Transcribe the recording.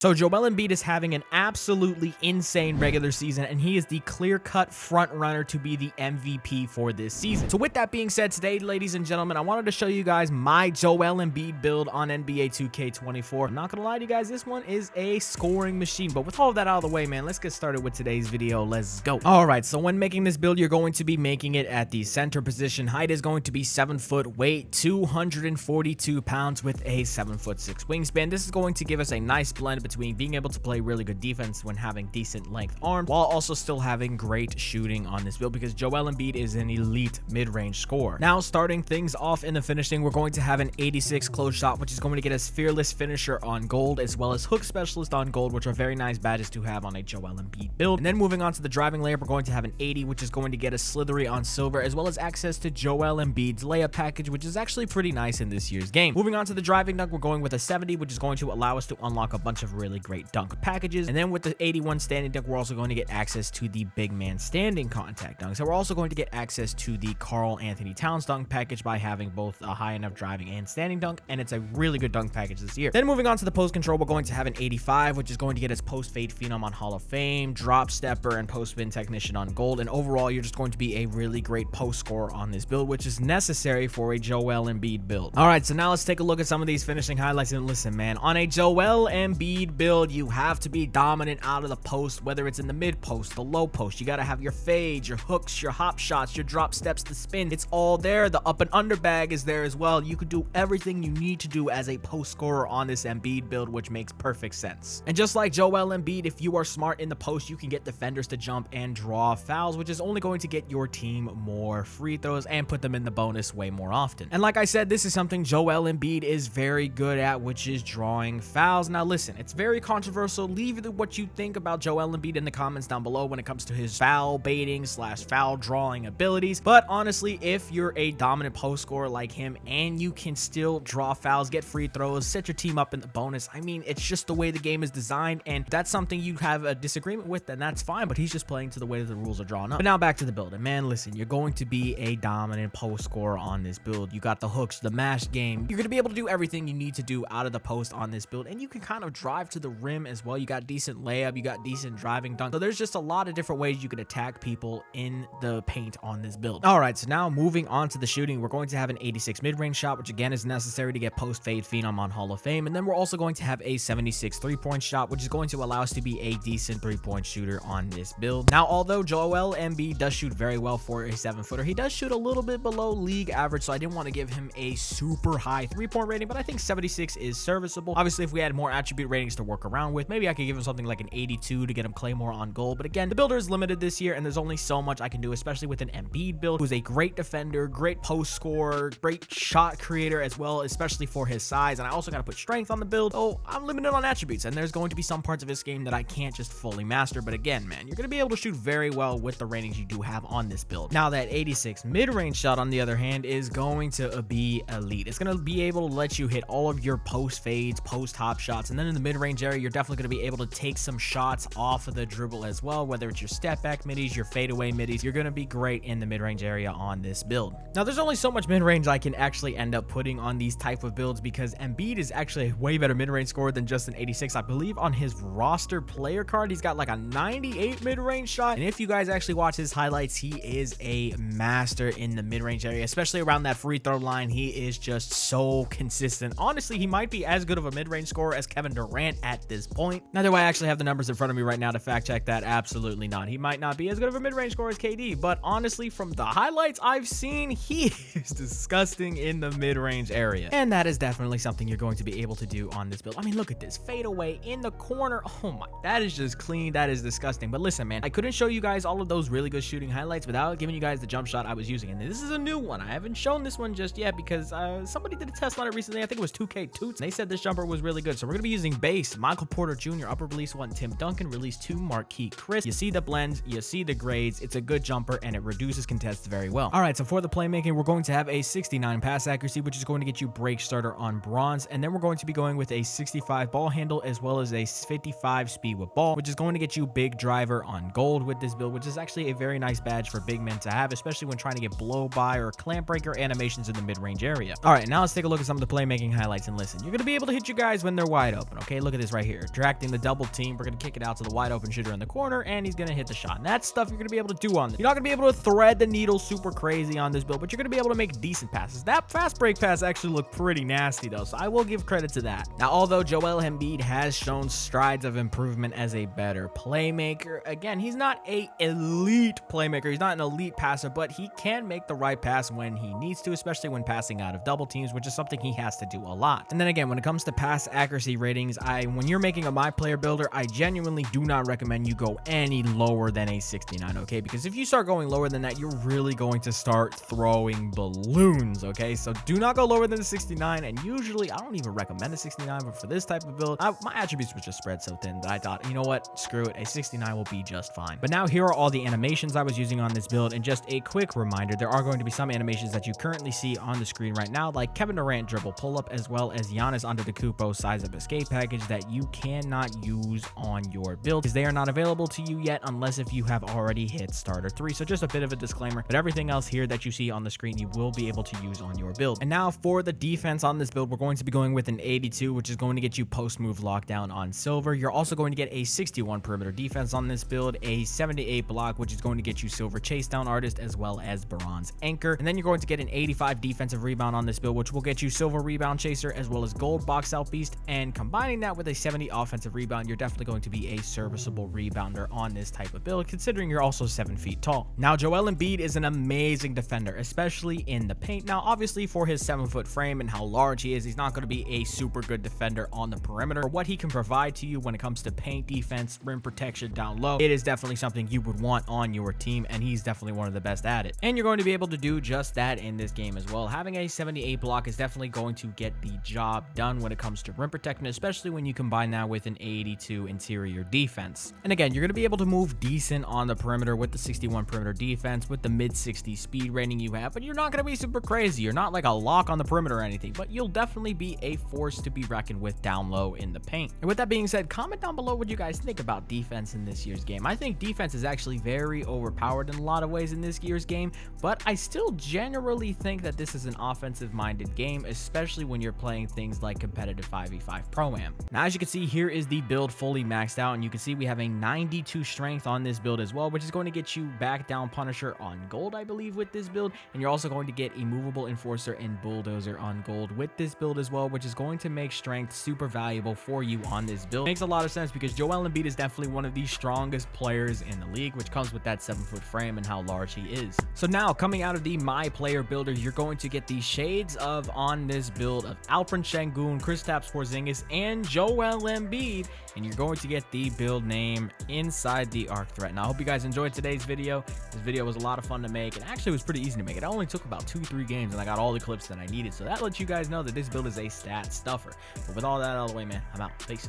So Joel Embiid is having an absolutely insane regular season, and he is the clear-cut front runner to be the MVP for this season. So with that being said, today, ladies and gentlemen, I wanted to show you guys my Joel Embiid build on NBA 2K24. I'm not gonna lie to you guys, this one is a scoring machine. But with all of that out of the way, man, let's get started with today's video. Let's go. All right, so when making this build, you're going to be making it at the center position. Height is going to be 7 foot, weight 242 pounds with a 7'6" wingspan. This is going to give us a nice blend between being able to play really good defense when having decent length arms, while also still having great shooting on this build, because Joel Embiid is an elite mid-range scorer. Now, starting things off in the finishing, we're going to have an 86 close shot, which is going to get us fearless finisher on gold, as well as hook specialist on gold, which are very nice badges to have on a Joel Embiid build. And then moving on to the driving layup, we're going to have an 80, which is going to get us slithery on silver, as well as access to Joel Embiid's layup package, which is actually pretty nice in this year's game. Moving on to the driving dunk, we're going with a 70, which is going to allow us to unlock a bunch of really great dunk packages. And then with the 81 standing dunk, we're also going to get access to the big man standing contact dunk. So we're also going to get access to the Karl Anthony Towns dunk package by having both a high enough driving and standing dunk, and it's a really good dunk package this year. Then moving on to the post control, we're going to have an 85, which is going to get us post fade phenom on Hall of Fame, drop stepper, and post spin technician on gold. And overall, you're just going to be a really great post scorer on this build, which is necessary for a Joel Embiid build. All right, so now let's take a look at some of these finishing highlights. And listen, man, on a Joel Embiid build, you have to be dominant out of the post, whether it's in the mid post, the low post. You got to have your fades, your hooks, your hop shots, your drop steps, the spin. It's all there. The up and under bag is there as well. You could do everything you need to do as a post scorer on this Embiid build, which makes perfect sense. And just like Joel Embiid, if you are smart in the post, you can get defenders to jump and draw fouls, which is only going to get your team more free throws and put them in the bonus way more often. And like I said, this is something Joel Embiid is very good at, which is drawing fouls. Now listen, it's very controversial. Leave what you think about Joel Embiid in the comments down below when it comes to his foul baiting / foul drawing abilities. But honestly, if you're a dominant post scorer like him and you can still draw fouls, get free throws, set your team up in the bonus, I mean, it's just the way the game is designed, and that's something you have a disagreement with, then that's fine, but he's just playing to the way that the rules are drawn up. But now back to the build, and man, listen, you're going to be a dominant post scorer on this build. You got the hooks, the mash game. You're going to be able to do everything you need to do out of the post on this build, and you can kind of drive to the rim as well. You got decent layup, you got decent driving dunk. So there's just a lot of different ways you can attack people in the paint on this build. All right, so now moving on to the shooting, we're going to have an 86 mid-range shot, which again is necessary to get post fade phenom on Hall of Fame. And then we're also going to have a 76 3-point shot, which is going to allow us to be a decent 3-point shooter on this build. Now, although Joel Embiid does shoot very well for a 7-footer, he does shoot a little bit below league average, so I didn't want to give him a super high 3-point rating, but I think 76 is serviceable. Obviously, if we had more attribute ratings to work around with, maybe I could give him something like an 82 to get him Claymore on gold. But again, the builder is limited this year, and there's only so much I can do, especially with an Embiid build, who's a great defender, great post scorer, great shot creator as well, especially for his size. And I also got to put strength on the build. Oh, I'm limited on attributes, and there's going to be some parts of his game that I can't just fully master. But again, man, you're going to be able to shoot very well with the ratings you do have on this build. Now, that 86 mid-range shot, on the other hand, is going to be elite. It's going to be able to let you hit all of your post fades, post hop shots, and then in the mid-range area, you're definitely going to be able to take some shots off of the dribble as well, whether it's your step back middies, your fadeaway middies. You're going to be great in the mid-range area on this build. Now, there's only so much mid-range I can actually end up putting on these type of builds, because Embiid is actually a way better mid-range scorer than just an 86. I believe on his roster player card, he's got like a 98 mid-range shot. And if you guys actually watch his highlights, he is a master in the mid-range area, especially around that free throw line. He is just so consistent. Honestly, he might be as good of a mid-range scorer as Kevin Durant at this point. Now, do I actually have the numbers in front of me right now to fact check that? Absolutely not. He might not be as good of a mid-range scorer as KD, but honestly, from the highlights I've seen, he is disgusting in the mid-range area. And that is definitely something you're going to be able to do on this build. I mean, look at this fadeaway in the corner. Oh my, that is just clean. That is disgusting. But listen, man, I couldn't show you guys all of those really good shooting highlights without giving you guys the jump shot I was using. And this is a new one. I haven't shown this one just yet because somebody did a test on it recently. I think it was 2K Toots. And they said this jumper was really good. So we're going to be using base, Michael Porter Jr., upper release 1, Tim Duncan, release 2, Marquise Chris. You see the blends, you see the grades. It's a good jumper and it reduces contests very well. All right, so for the playmaking, we're going to have a 69 pass accuracy, which is going to get you break starter on bronze. And then we're going to be going with a 65 ball handle as well as a 55 speed with ball, which is going to get you big driver on gold with this build, which is actually a very nice badge for big men to have, especially when trying to get blow by or clamp breaker animations in the mid-range area. All right, now let's take a look at some of the playmaking highlights, and listen, you're going to be able to hit your guys when they're wide open, okay? Look look at this right here. Directing the double team. We're going to kick it out to the wide open shooter in the corner, and he's going to hit the shot. And that's stuff you're going to be able to do on this. You're not going to be able to thread the needle super crazy on this build, but you're going to be able to make decent passes. That fast break pass actually looked pretty nasty though, so I will give credit to that. Now, although Joel Embiid has shown strides of improvement as a better playmaker, again, he's not a elite playmaker. He's not an elite passer, but he can make the right pass when he needs to, especially when passing out of double teams, which is something he has to do a lot. And then again, when it comes to pass accuracy ratings, when you're making a my player builder, I genuinely do not recommend you go any lower than a 69, okay? Because if you start going lower than that, you're really going to start throwing balloons, okay? So do not go lower than a 69, and usually I don't even recommend a 69, but for this type of build, my attributes were just spread so thin that I thought, you know what, screw it, a 69 will be just fine. But now here are all the animations I was using on this build, and just a quick reminder, there are going to be some animations that you currently see on the screen right now, like Kevin Durant dribble pull-up, as well as Giannis Antetokounmpo size-up escape package that you cannot use on your build, because they are not available to you yet unless if you have already hit starter 3. So just a bit of a disclaimer, but everything else here that you see on the screen, you will be able to use on your build. And now for the defense on this build, we're going to be going with an 82, which is going to get you post-move lockdown on silver. You're also going to get a 61 perimeter defense on this build, a 78 block, which is going to get you silver chase down artist, as well as bronze anchor. And then you're going to get an 85 defensive rebound on this build, which will get you silver rebound chaser, as well as gold box out beast. And combining that with a 70 offensive rebound, you're definitely going to be a serviceable rebounder on this type of build, considering you're also 7 feet tall. Now, Joel Embiid is an amazing defender, especially in the paint. Now, obviously for his 7-foot frame and how large he is, he's not going to be a super good defender on the perimeter. For what he can provide to you when it comes to paint defense, rim protection down low, it is definitely something you would want on your team, and he's definitely one of the best at it. And you're going to be able to do just that in this game as well. Having a 78 block is definitely going to get the job done when it comes to rim protection, especially when you combine that with an 82 interior defense. And again, you're going to be able to move decent on the perimeter with the 61 perimeter defense, with the mid-60 speed rating you have, but you're not going to be super crazy. You're not like a lock on the perimeter or anything, but you'll definitely be a force to be reckoned with down low in the paint. And with that being said, comment down below what you guys think about defense in this year's game. I think defense is actually very overpowered in a lot of ways in this year's game, but I still generally think that this is an offensive-minded game, especially when you're playing things like competitive 5v5 Pro-Am. Now, as you can see, here is the build fully maxed out, and you can see we have a 92 strength on this build as well, which is going to get you back down Punisher on gold, I believe, with this build. And you're also going to get immovable Enforcer and Bulldozer on gold with this build as well, which is going to make strength super valuable for you on this build. Makes a lot of sense because Joel Embiid is definitely one of the strongest players in the league, which comes with that 7-foot frame and how large he is. So now, coming out of the My Player builder, you're going to get the shades of on this build of Alperen Şengün, Kristaps Porzingis, and Joel Embiid, and you're going to get the build name inside the arc threat. Now, I hope you guys enjoyed today's video. This video was a lot of fun to make, and actually it was pretty easy to make. It only took about 2-3 games, and I got all the clips that I needed, so that lets you guys know that this build is a stat stuffer. But with all that out of the way, man, I'm out. Peace.